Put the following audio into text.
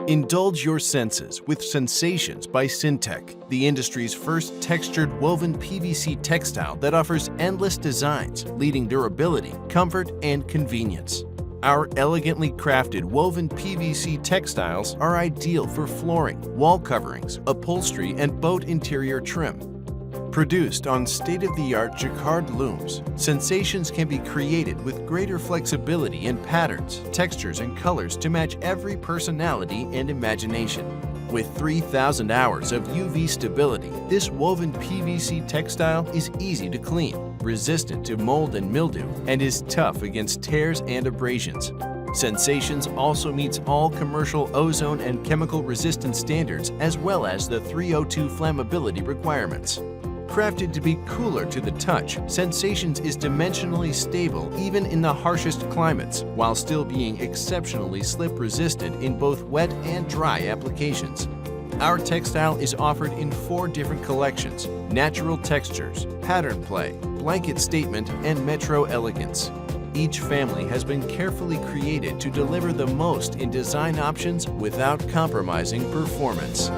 Indulge your senses with Sensations by Syntec, the industry's first textured woven PVC textile that offers endless designs, leading durability, comfort, and convenience. Our elegantly crafted woven PVC textiles are ideal for flooring, wall coverings, upholstery, and boat interior trim. Produced on state-of-the-art jacquard looms, Sensations can be created with greater flexibility in patterns, textures, and colors to match every personality and imagination. With 3,000 hours of UV stability, this woven PVC textile is easy to clean, resistant to mold and mildew, and is tough against tears and abrasions. Sensations also meets all commercial ozone and chemical resistance standards as well as the 302 flammability requirements. Crafted to be cooler to the touch, Sensations is dimensionally stable even in the harshest climates, while still being exceptionally slip-resistant in both wet and dry applications. Our textile is offered in 4 different collections: natural textures, pattern play, blanket statement, and metro elegance. Each family has been carefully created to deliver the most in design options without compromising performance.